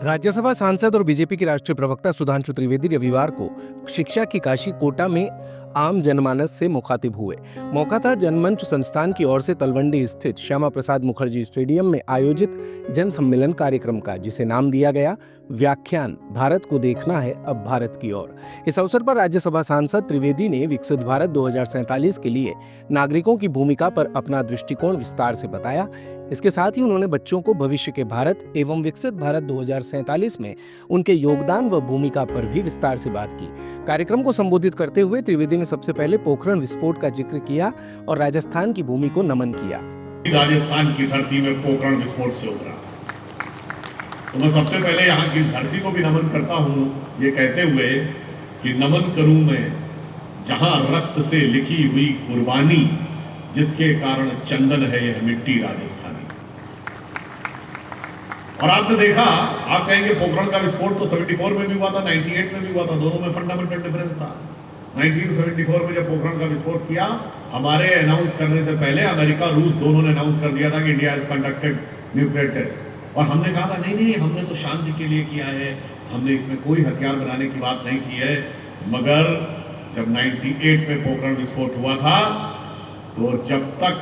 राज्यसभा सांसद और बीजेपी के राष्ट्रीय प्रवक्ता सुधांशु त्रिवेदी रविवार को शिक्षा की काशी कोटा में आम जनमानस से मुखातिब हुए। मौका था जनमंच संस्थान की ओर से तलवंडी स्थित श्यामा प्रसाद मुखर्जी स्टेडियम में आयोजित जन सम्मेलन कार्यक्रम का, जिसे नाम दिया गया व्याख्यान भारत को देखना है अब भारत की ओर। इस अवसर पर राज्यसभा सांसद त्रिवेदी ने विकसित भारत 2047 के लिए नागरिकों की भूमिका पर अपना दृष्टिकोण विस्तार से बताया। इसके साथ ही उन्होंने बच्चों को भविष्य के भारत एवं विकसित भारत 2047 में उनके योगदान व भूमिका पर भी विस्तार से बात की। कार्यक्रम को संबोधित करते हुए त्रिवेदी ने सबसे पहले पोखरण विस्फोट का जिक्र किया और राजस्थान की भूमि को नमन किया। राजस्थान की धरती में पोखरण विस्फोट से उभरा, तो मैं सबसे पहले यहाँ की धरती को भी नमन करता हूँ, ये कहते हुए कि नमन करूं मैं जहां रक्त से लिखी हुई कुर्बानी, जिसके कारण चंदन है यह मिट्टी राजस्थानी। और आपने देखा, आप कहेंगे पोखरण का विस्फोट तो 74 में भी हुआ था, 98 में भी हुआ था, दोनों में फंडामेंटल डिफरेंस था। 1974 में जब पोखरण का विस्फोट किया, हमारे अनाउंस करने से पहले अमेरिका रूस दोनों ने अनाउंस कर दिया था कि India has conducted nuclear test, और हमने कहा था नहीं हमने तो शांति के लिए किया है, हमने इसमें कोई हथियार बनाने की बात नहीं की है। मगर जब 98 में पोखरण विस्फोट हुआ था, तो जब तक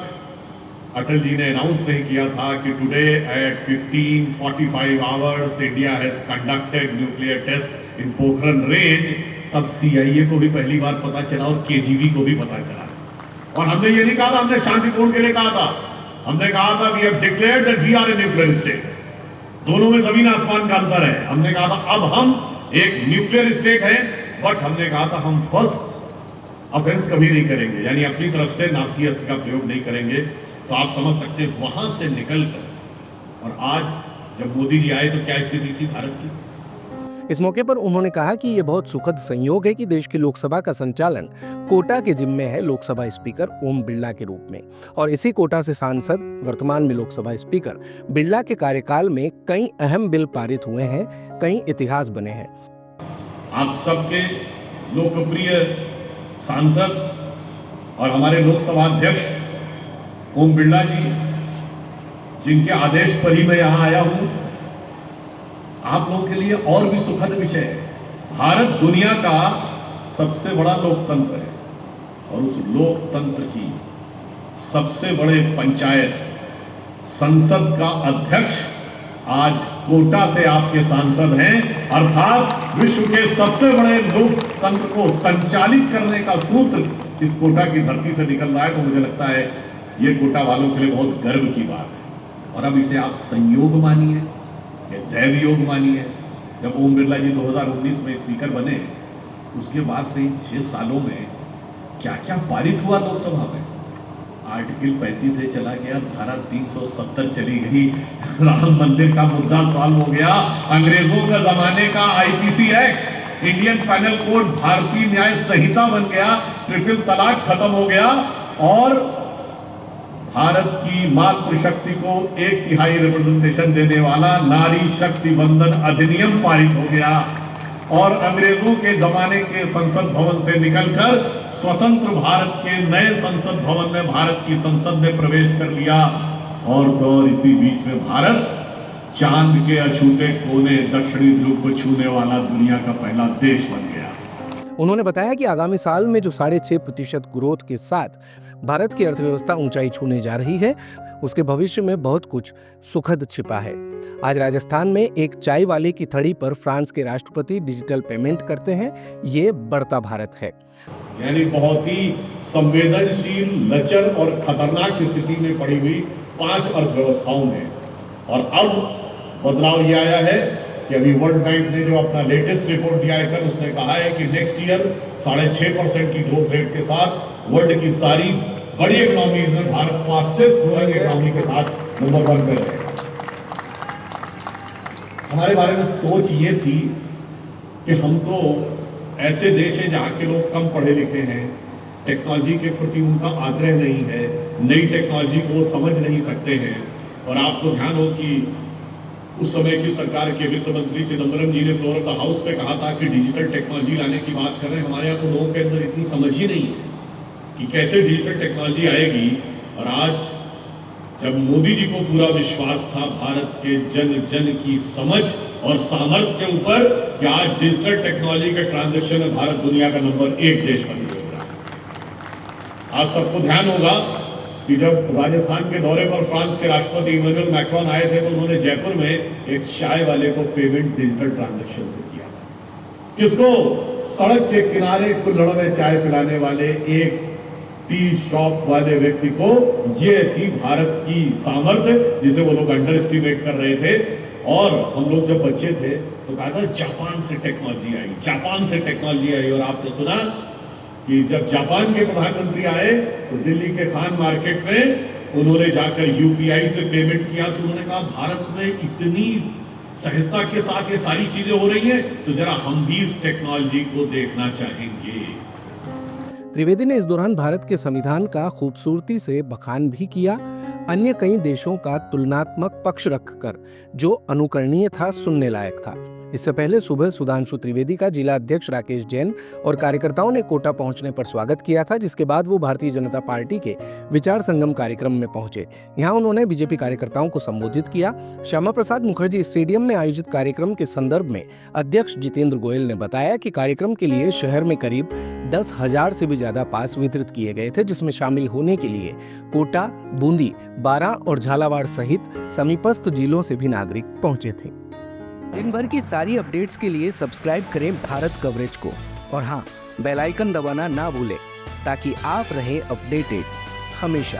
अटल जी ने अनाउंस नहीं किया था कि today at 15:45 hours India has conducted nuclear test in Pokhran range, तब CIA को भी पहली बार पता चला और KGB को भी पता चला। और हमने ये नहीं कहा था, हमने शांतिपूर्ण के लिए कहा था, हमने कहा था we have declared that we are a nuclear state. दोनों में जमीन आसमान का अंतर है। हमने कहा था अब हम एक न्यूक्लियर स्टेट है, बट हमने कहा था हम फर्स्ट ऑफेंस कभी नहीं करेंगे, यानी अपनी तरफ से नापी अस्त्र का प्रयोग नहीं करेंगे। तो आप समझ सकते हैं वहां से निकलकर और आज जब मोदी जी आए तो क्या स्थिति थी भारत की। इस मौके पर उन्होंने कहा कि ये बहुत सुखद संयोग है कि देश की लोकसभा का संचालन कोटा के जिम्मे है लोकसभा स्पीकर ओम बिरला के रूप में, और इसी कोटा से सांसद वर्तमान में लोकसभा स्पीकर बिरला के कार्यकाल में कई अहम बिल पारित हुए हैं, कई इतिहास बने हैं। आप सबके लोकप्रिय सांसद और हमारे लोकसभा अध्यक्ष ओम बिरला जी, जिनके आदेश पर ही मैं यहां आया हूं, आप लोगों के लिए और भी सुखद विषय है। भारत दुनिया का सबसे बड़ा लोकतंत्र है, और उस लोकतंत्र की सबसे बड़े पंचायत संसद का अध्यक्ष आज कोटा से आपके सांसद हैं, अर्थात विश्व के सबसे बड़े लोकतंत्र को संचालित करने का सूत्र इस कोटा की धरती से निकल रहा है। तो मुझे लगता है ये कोटा वालों के लिए बहुत गर्व की बात है। और अब इसे आप संयोग मानिए, दैव योग मानिए। जब ओम बिरला जी 2019 में स्पीकर बने, उसके बाद से 6 सालों में क्या क्या पारित हुआ लोकसभा में। आर्टिकल 35 से चला गया, धारा 370 चली गई, राम मंदिर का मुद्दा सॉल्व हो गया, अंग्रेजों का जमाने का IPC act, Indian panel code, भारतीय न्याय संहिता बन गया, ट्रिपल तलाक खत्म हो गया, और भारत की मातृशक्ति को 1/3 रिप्रेजेंटेशन देने वाला नारी शक्ति वंदन अधिनियम पारित हो गया, और अंग्रेजों के जमाने के संसद भवन से निकलकर स्वतंत्र भारत के नए संसद भवन में भारत की संसद ने प्रवेश कर लिया। और तो और इसी बीच में भारत चांद के अछूते कोने दक्षिणी ध्रुव को छूने वाला दुनिया का पहला देश बन गया। उन्होंने बताया कि आगामी साल में जो 6.5% ग्रोथ के साथ भारत की अर्थव्यवस्था ऊंचाई छूने जा रही है, उसके भविष्य में बहुत कुछ सुखद छिपा है। आज राजस्थान में एक चाय वाले की थड़ी पर फ्रांस के राष्ट्रपति डिजिटल पेमेंट करते हैं। ये बढ़ता भारत है। यानी बहुत ही संवेदनशील, लचर और खतरनाक स्थिति में पड़ी हुई 5 अर्थव्यवस्थाओं में, और अब बदलाव ये आया है कि अभी वर्ल्ड बैंक ने जो अपना लेटेस्ट रिपोर्ट दिया है कल, उसने कहा है कि नेक्स्ट ईयर 6.5% की ग्रोथ रेट के साथ वर्ल्ड की सारी बड़ी इकोनॉमीज में भारत फास्टेस्ट ग्रोइंग इकोनॉमी के साथ नंबर 1 पे रहेगा। हमारे बारे में सोच ये थी कि हम तो ऐसे देश हैं जहाँ के लोग कम पढ़े लिखे हैं, टेक्नोलॉजी के प्रति उनका आग्रह नहीं है, नई टेक्नोलॉजी को समझ नहीं सकते हैं। और आपको ध्यान हो कि उस समय की सरकार के वित्त मंत्री चिदम्बरम जी ने फ्लोर ऑफ द हाउस पे कहा था कि डिजिटल टेक्नोलॉजी लाने की बात कर रहे हैं। हमारे यहाँ तो लोगों के अंदर इतनी समझ ही नहीं है कि कैसे डिजिटल टेक्नोलॉजी आएगी। और आज जब मोदी जी को पूरा विश्वास था भारत के जन जन की समझ और सामर्थ्य के ऊपर कि आज डिजिटल टेक्नोलॉजी के ट्रांजैक्शन में भारत दुनिया का नंबर 1 देश बन गया। आप सबको ध्यान होगा कि जब राजस्थान के दौरे पर फ्रांस के राष्ट्रपति इमैनुअल मैक्रोन आए थे तो उन्होंने जयपुर में एक चाय वाले को पेमेंट डिजिटल ट्रांजैक्शन से किया था। किसको? सड़क के किनारे कुल्हड़ में चाय पिलाने वाले एक टी शॉप वाले व्यक्ति को। ये थी भारत की सामर्थ्य जिसे वो लोग अंडर एस्टिमेट कर रहे थे। और हम लोग जब बच्चे थे तो कहा था जापान से टेक्नोलॉजी आई, जापान से टेक्नोलॉजी आई। और आपने सुना कि जब जापान के प्रधानमंत्री आए तो दिल्ली के खान मार्केट में उन्होंने जाकर यूपीआई से पेमेंट किया। तो उन्होंने कहा भारत में इतनी सहजता के साथ ये सारी चीजें हो रही हैं, तो जरा हम भी इस टेक्नोलॉजी को देखना चाहेंगे। त्रिवेदी ने इस दौरान भारत के संविधान का खूबसूरती से बखान भी किया। अन्य कई देशों का तुलनात्मक पक्ष रखकर जो अनुकरणीय था, सुनने लायक था। इससे पहले सुबह सुधांशु त्रिवेदी का जिला अध्यक्ष राकेश जैन और कार्यकर्ताओं ने कोटा पहुंचने पर स्वागत किया था, जिसके बाद वो भारतीय जनता पार्टी के विचार संगम कार्यक्रम में पहुंचे। यहां उन्होंने बीजेपी कार्यकर्ताओं को संबोधित किया। श्यामा प्रसाद मुखर्जी स्टेडियम में आयोजित कार्यक्रम के संदर्भ में अध्यक्ष जितेंद्र गोयल ने बताया कि कार्यक्रम के लिए शहर में करीब 10,000 से भी ज्यादा पास वितरित किए गए थे, जिसमें शामिल होने के लिए कोटा, बूंदी, बारां और झालावाड़ सहित समीपस्थ जिलों से भी नागरिक पहुंचे थे। दिन भर की सारी अपडेट्स के लिए सब्सक्राइब करें भारत कवरेज को और हाँ, बेल आइकन दबाना ना भूलें ताकि आप रहे अपडेटेड हमेशा।